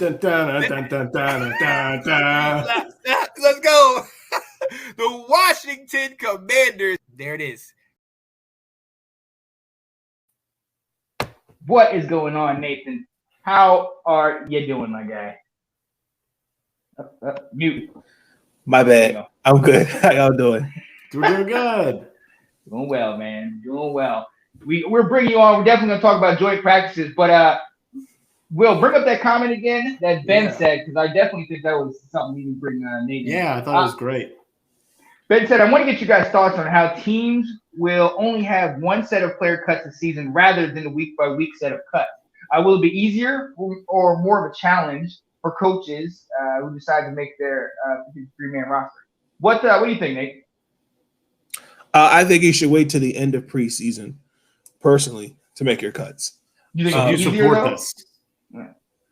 Let's go. The Washington Commanders. There it is. What is going on, Nathan? How are you doing, my guy? Mute. My bad. I'm good. How y'all doing? We're doing good. Doing well, man. Doing well. We're bringing you on. We're definitely going to talk about joint practices, but Will, bring up that comment again that Ben said, because I definitely think that was something we need to bring Nathan. Yeah, I thought it was great. Ben said, I want to get you guys' thoughts on how teams will only have one set of player cuts this season rather than a week-by-week set of cuts. Will it be easier or more of a challenge for coaches who decide to make their 53-man roster? What do you think, Nate? I think you should wait till the end of preseason, personally, to make your cuts. You think it's easier, support though? this?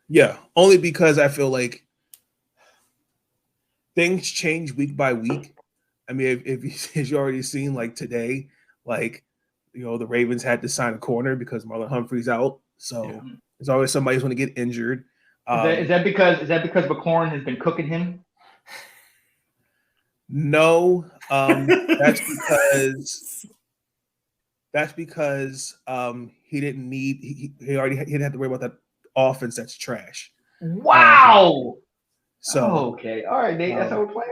Yeah, only because I feel like things change week by week. I mean, if you already seen, like today, like, you know, the Ravens had to sign a corner because Marlon Humphrey's out. So there's always somebody who's going to get injured. Is that because McLaurin has been cooking him? No, that's because he didn't need he didn't have to worry about that offense that's trash. Wow. So okay, all right, Nate, that's how we're playing.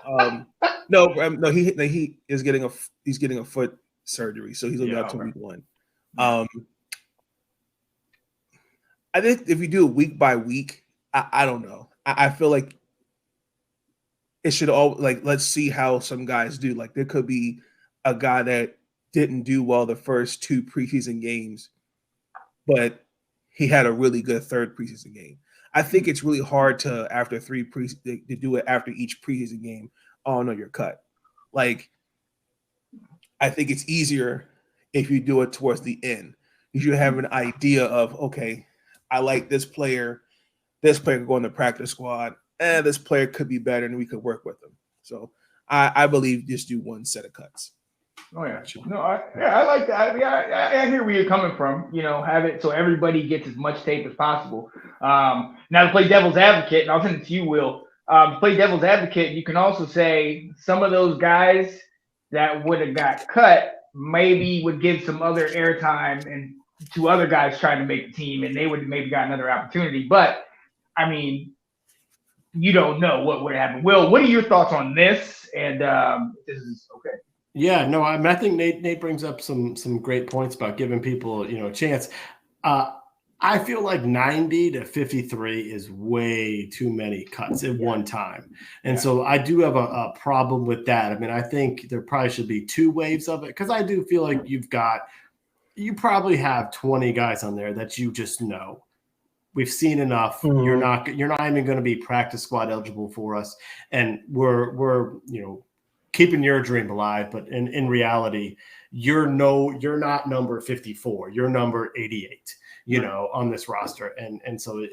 All right. No, he is getting a foot surgery, so he's only out to week 1. I think if you do it week by week, I don't know. I feel like it should all let's see how some guys do. Like there could be a guy that didn't do well the first 2 preseason games, but he had a really good third preseason game. I think it's really hard to after 3 to do it after each preseason game. Oh no, you're cut. Like I think it's easier if you do it towards the end. You should have an idea of, okay, I like this player. This player could go in the practice squad. This player could be better, and we could work with them. So I believe just do 1 set of cuts. Oh yeah, no, I like that. I hear where you're coming from. You know, have it so everybody gets as much tape as possible. Now to play devil's advocate, and I'll send it to you, Will. To play devil's advocate, you can also say some of those guys that would have got cut maybe would give some other airtime and to other guys trying to make the team, and they would have maybe got another opportunity. But I mean, you don't know what would happen. Will, what are your thoughts on this? And this is okay. Yeah, no, I think Nate brings up some great points about giving people, a chance. I feel like 90 to 53 is way too many cuts at one time. And so I do have a problem with that. I mean, I think there probably should be 2 waves of it because I do feel like you probably have 20 guys on there that you just know. We've seen enough. Mm-hmm. You're not even going to be practice squad eligible for us. And we're keeping your dream alive, but in reality, you're not number 54. You're number 88, on this roster. And so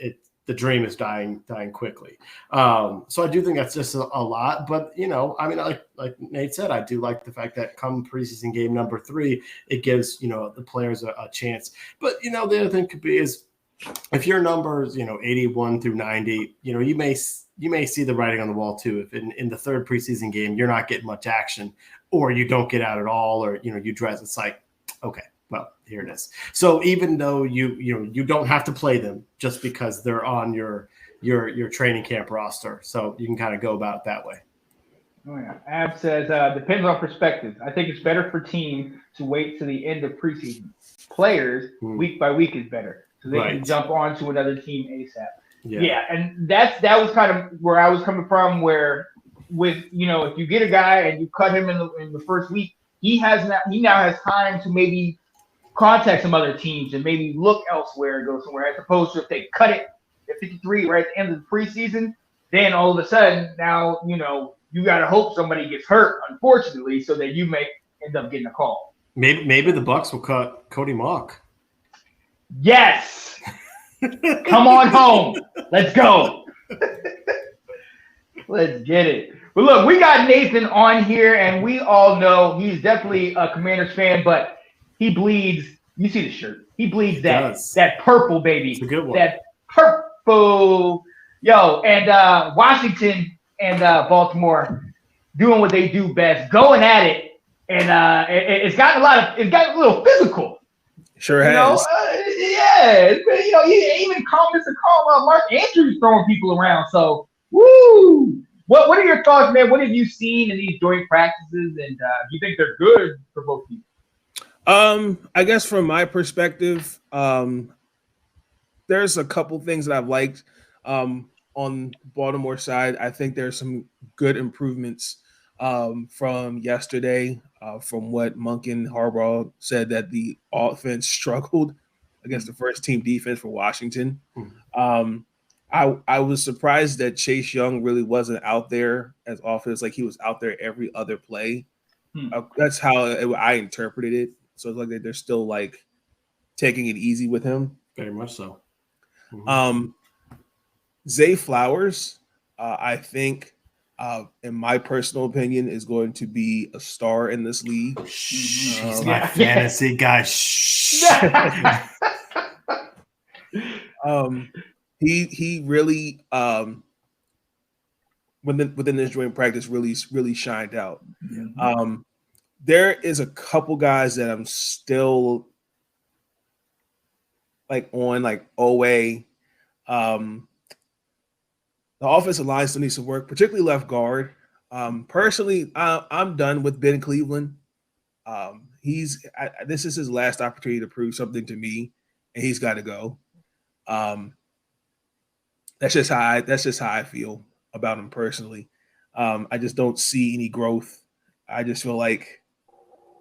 the dream is dying quickly. So I do think that's just a lot, but I mean, like Nate said, I do like the fact that come preseason game number 3, it gives, the players a chance. But, the other thing could be is if your numbers, 81 through 90, you may see the writing on the wall too. If in the 3rd preseason game, you're not getting much action or you don't get out at all, or, you dress, it's like, okay, well, here it is. So even though you don't have to play them just because they're on your training camp roster. So you can kind of go about it that way. Oh yeah. Ab says, depends on perspective. I think it's better for team to wait to the end of preseason. Players week by week is better. So they can jump on to another team ASAP. Yeah, and that was kind of where I was coming from. Where with if you get a guy and you cut him in the first week, he now has time to maybe contact some other teams and maybe look elsewhere, go somewhere. As opposed to if they cut it at 53 right at the end of the preseason, then all of a sudden now you got to hope somebody gets hurt, unfortunately, so that you may end up getting a call. Maybe the Bucs will cut Cody Mock. Yes. Come on home. Let's go. Let's get it. But look, we got Nathan on here, and we all know he's definitely a Commanders fan, but he bleeds. You see the shirt. He bleeds that purple, baby. It's a good one. That Purple. Yo, and Washington and Baltimore doing what they do best, going at it, and it's gotten a little physical. Sure You know, has. yeah. Even calm Mark Andrews throwing people around. So, woo. What are your thoughts, man? What have you seen in these joint practices, and do you think they're good for both teams? I guess from my perspective, there's a couple things that I've liked on Baltimore side. I think there's some good improvements from yesterday. From what Monk and Harbaugh said, that the offense struggled against the first team defense for Washington. I was surprised that Chase Young really wasn't out there as often. It's like he was out there every other play. That's how I interpreted it. So it's like they're still like taking it easy with him. Very much so. Zay Flowers, I think, in my personal opinion, is going to be a star in this league. He's my fantasy guy. He really within this joint practice really shined out. There is a couple guys that I'm still like on like OA. The offensive line still needs some work, particularly left guard. Personally, I'm done with Ben Cleveland. This is his last opportunity to prove something to me, and he's got to go. That's just how I feel about him personally. I just don't see any growth. I just feel like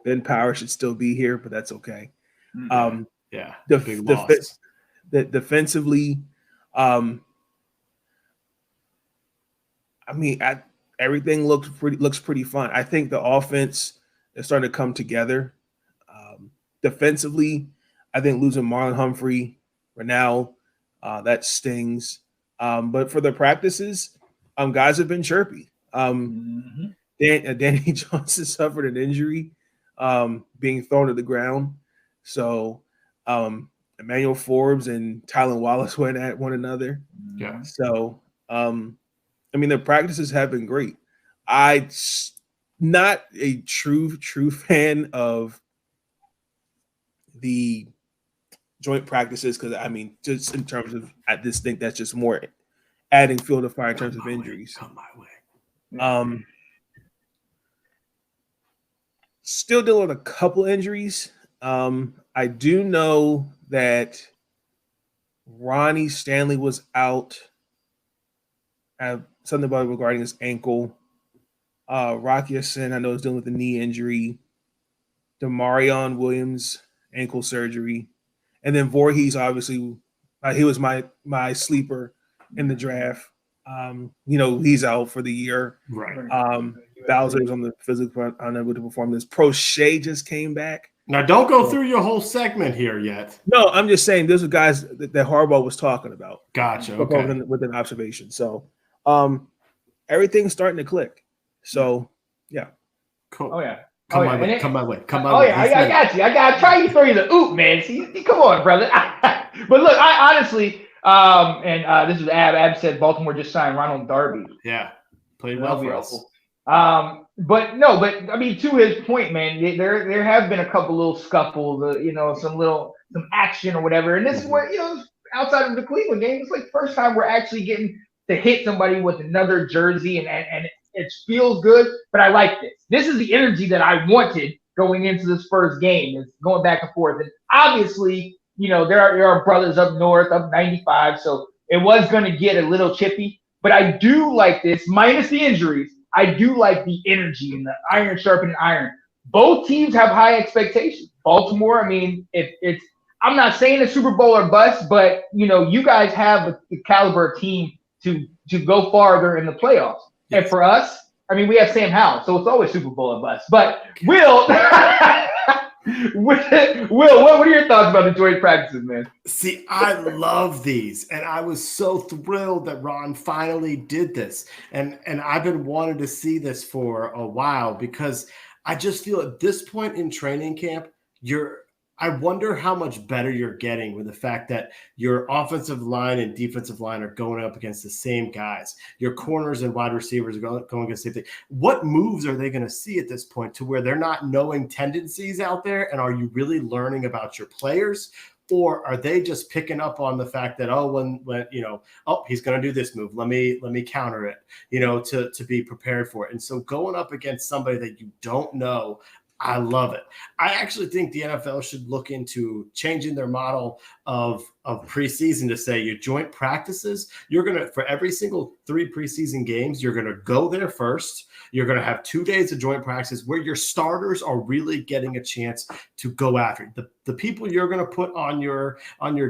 Ben Power should still be here, but that's okay. Defensively, everything looks pretty fun. I think the offense is starting to come together. Defensively, I think losing Marlon Humphrey, Renell, that stings. But for the practices, guys have been chirpy. Danny Johnson suffered an injury, being thrown to the ground. So Emmanuel Forbes and Tylen Wallace went at one another. Yeah. So the practices have been great. I'm not a true fan of the joint practices because just in terms of I just think that's just more adding fuel to fire in terms of injuries. Come my way. Still dealing with a couple injuries. I do know that Ronnie Stanley was out. Something about regarding his ankle. Rocky Sin, I know, is dealing with a knee injury. Demarion Williams, ankle surgery. And then Voorhees, obviously, he was my sleeper in the draft. He's out for the year. Right. Bowser's on the physical, unable to perform this. Prochet just came back. Now, don't go through your whole segment here yet. No, I'm just saying those are guys that Harbaugh was talking about. Gotcha. Okay. With an observation. So everything's starting to click. So, yeah. Cool. Oh, yeah. Come my way. Yeah, I got you. I got to try to throw you the oop, man. See, come on, brother. But look, I honestly, this is Ab said Baltimore just signed Ronald Darby. Yeah. Played well for us. But to his point, man, there have been a couple little scuffles, some action or whatever. And this is where, outside of the Cleveland game, it's like the first time we're actually getting to hit somebody with another jersey and it feels good, but I like this. This is the energy that I wanted going into this first game. It's going back and forth. And obviously, there are brothers up north, up 95, so it was going to get a little chippy. But I do like this, minus the injuries. I do like the energy and the iron sharpening iron. Both teams have high expectations. Baltimore, I'm not saying a Super Bowl or bust, but you guys have the caliber of team to go farther in the playoffs. Yes. And for us, we have Sam Howell, so it's always Super Bowl or bust. But Will, what are your thoughts about the joint practices, man? See, I love these, and I was so thrilled that Ron finally did this. And I've been wanting to see this for a while because I just feel at this point in training camp, you're I wonder how much better you're getting with the fact that your offensive line and defensive line are going up against the same guys. Your corners and wide receivers are going against the same thing. What moves are they going to see at this point to where they're not knowing tendencies out there? And are you really learning about your players? Or are they just picking up on the fact that, when he's going to do this move, let me counter it, to be prepared for it. And so going up against somebody that you don't know, I love it. I actually think the NFL should look into changing their model of preseason to say your joint practices, you're going to, for every single 3 preseason games, you're going to go there first. You're going to have 2 days of joint practices where your starters are really getting a chance to go after it. The people you're going to put on your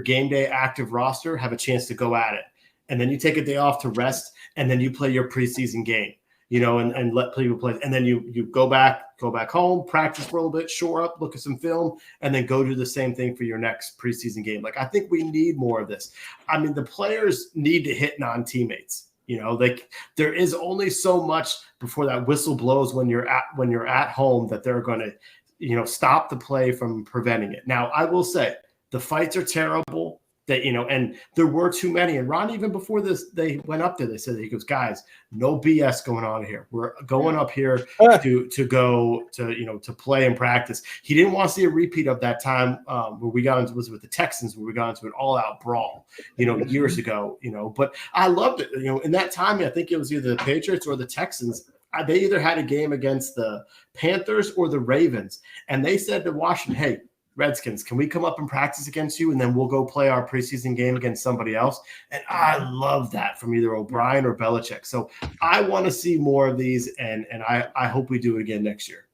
game day active roster have a chance to go at it. And then you take a day off to rest, and then you play your preseason game. And let people play. And then you go back home, practice for a little bit, shore up, look at some film, and then go do the same thing for your next preseason game. Like, I think we need more of this. I mean, the players need to hit non-teammates. There is only so much before that whistle blows when you're at home that they're going to, stop the play from preventing it. Now, I will say the fights are terrible. That and there were too many. And Ron, even before this, they went up there. They said, he goes, guys, no BS going on here. We're going up here to go to play and practice. He didn't want to see a repeat of that time where we got into was with the Texans, where we got into an all-out brawl, years ago. But I loved it. In that time, I think it was either the Patriots or the Texans. They either had a game against the Panthers or the Ravens, and they said to Washington, hey, Redskins, can we come up and practice against you, and then we'll go play our preseason game against somebody else? And I love that from either O'Brien or Belichick. So I want to see more of these, and I hope we do it again next year.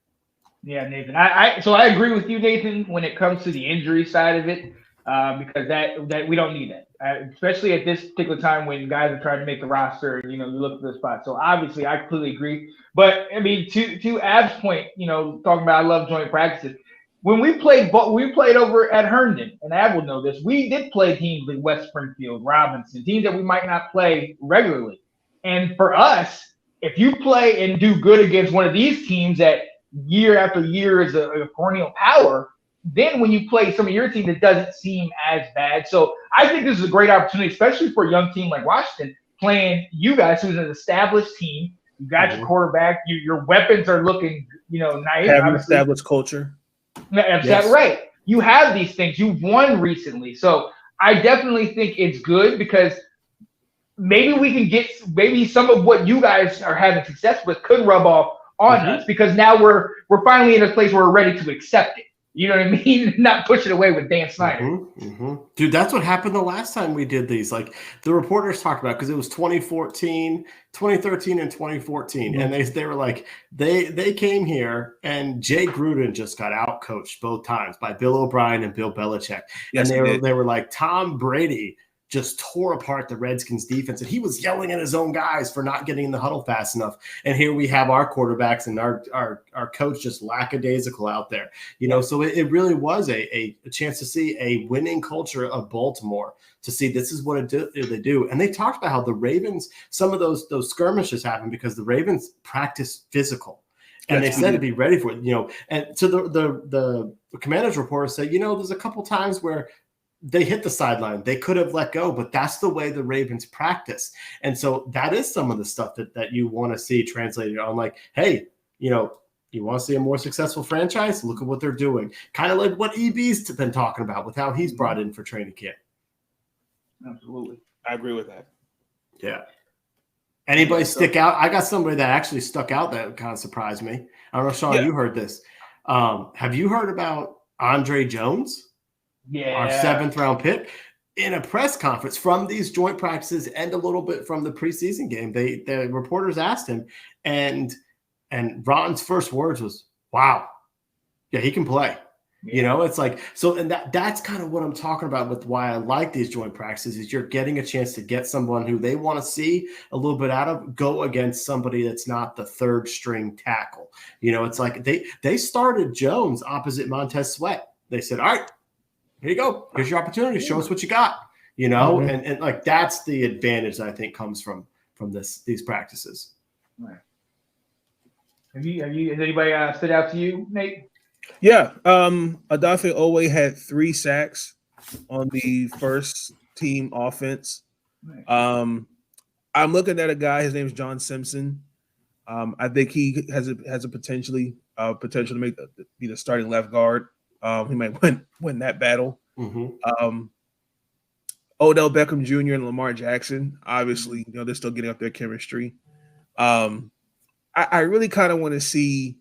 Yeah, Nathan. I agree with you, Nathan, when it comes to the injury side of it, because that we don't need that, especially at this particular time when guys are trying to make the roster. And, you look at the spot. So obviously, I completely agree. But I mean, to Ab's point, talking about I love joint practices. When we played over at Herndon, and Ab will know this, we did play teams like West Springfield, Robinson, teams that we might not play regularly. And for us, if you play and do good against one of these teams that year after year is a perennial power, then when you play some of your team, it doesn't seem as bad. So I think this is a great opportunity, especially for a young team like Washington, playing you guys, who's an established team. You got your quarterback. Your weapons are looking, nice. Have an established culture. That's right. You have these things. You've won recently. So I definitely think it's good because maybe we can get some of what you guys are having success with could rub off on us because now we're finally in a place where we're ready to accept it. You know what I mean? Not push it away with Dan Snyder. Dude, that's what happened the last time we did these. Like the reporters talked about, because it was 2013 and 2014. And they were like, they came here and Jay Gruden just got out coached both times by Bill O'Brien and Bill Belichick. Yes, and they were like, Tom Brady just tore apart the Redskins defense, and he was yelling at his own guys for not getting in the huddle fast enough. And here we have our quarterbacks and our coach just lackadaisical out there, So it really was a chance to see a winning culture of Baltimore, to see this is what they do. And they talked about how the Ravens, some of those skirmishes happened because the Ravens practice physical. And they said to be ready for it, And so the Commanders reporters say, there's a couple times where they hit the sideline. They could have let go, but that's the way the Ravens practice. And so that is some of the stuff that you want to see translated on, like, hey, you want to see a more successful franchise? Look at what they're doing. Kind of like what EB's been talking about with how he's brought in for training camp. Absolutely. I agree with that. Yeah. Anybody stick out? I got somebody that actually stuck out that kind of surprised me. I don't know, Sean, you heard this. Have you heard about Andre Jones? Yeah. Our 7th round pick, in a press conference from these joint practices and a little bit from the preseason game. The reporters asked him, and Ron's first words was, wow, yeah, he can play. Yeah. It's like, so, and that's kind of what I'm talking about with why I like these joint practices, is you're getting a chance to get someone who they want to see a little bit out of, go against somebody that's not the third string tackle. It's like they started Jones opposite Montez Sweat. They said, all right, here you go. Here's your opportunity. Show us what you got, and like that's the advantage that I think comes from these practices. Right. Has anybody stood out to you, Nate? Yeah. Adafe Owe had 3 sacks on the first team offense. I'm looking at a guy. His name is John Simpson. I think he has a potential to make be the starting left guard. He might win that battle. Mm-hmm. Odell Beckham Jr. and Lamar Jackson, obviously, they're still getting up their chemistry. I really kind of want to see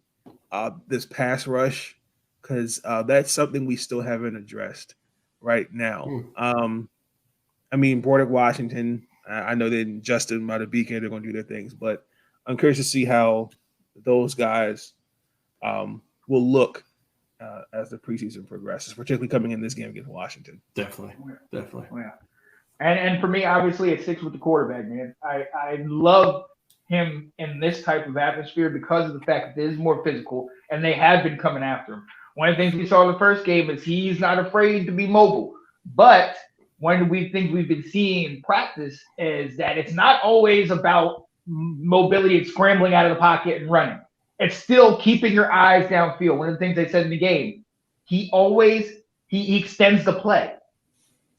this pass rush because that's something we still haven't addressed right now. I mean, Broderick Washington, I know that Justin might have beacon, they're going to do their things, but I'm curious to see how those guys will look as the preseason progresses, particularly coming in this game against Washington. Definitely. Oh, yeah. And for me, obviously, it sticks with the quarterback, man. I love him in this type of atmosphere because of the fact that it is more physical, and they have been coming after him. One of the things we saw in the first game is he's not afraid to be mobile. But one of the things we've been seeing in practice is that it's not always about mobility and scrambling out of the pocket and running. It's still keeping your eyes downfield. One of the things they said in the game, he extends the play.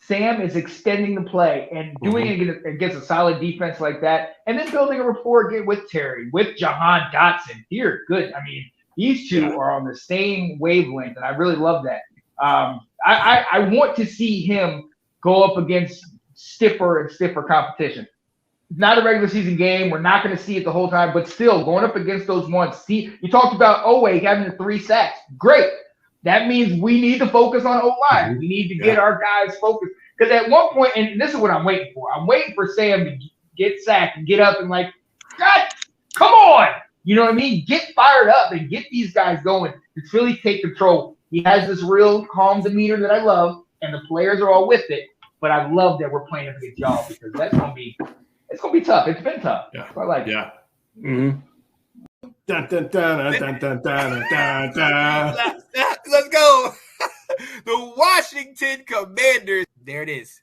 Sam is extending the play and doing it against a solid defense like that, and then building a rapport with Terry, with Jahan Dotson. Here, good. I mean, these two are on the same wavelength, and I really love that. I want to see him go up against stiffer and stiffer competition. Not a regular season game. We're not going to see it the whole time, but still going up against those ones. See, you talked about Owe having the 3 sacks. Great. That means we need to focus on O-line. We need to get our guys focused. Because at one point, and this is what I'm waiting for. I'm waiting for Sam to get sacked and get up and like, God, come on. You know what I mean? Get fired up and get these guys going. It's really take control. He has this real calm demeanor that I love, and the players are all with it. But I love that we're playing against y'all because it's gonna be tough. It's been tough. Yeah. So I like it. Yeah. Mm-hmm. Dun, dun, dun, dun, dun, dun, dun, dun. Let's go. The Washington Commanders. There it is.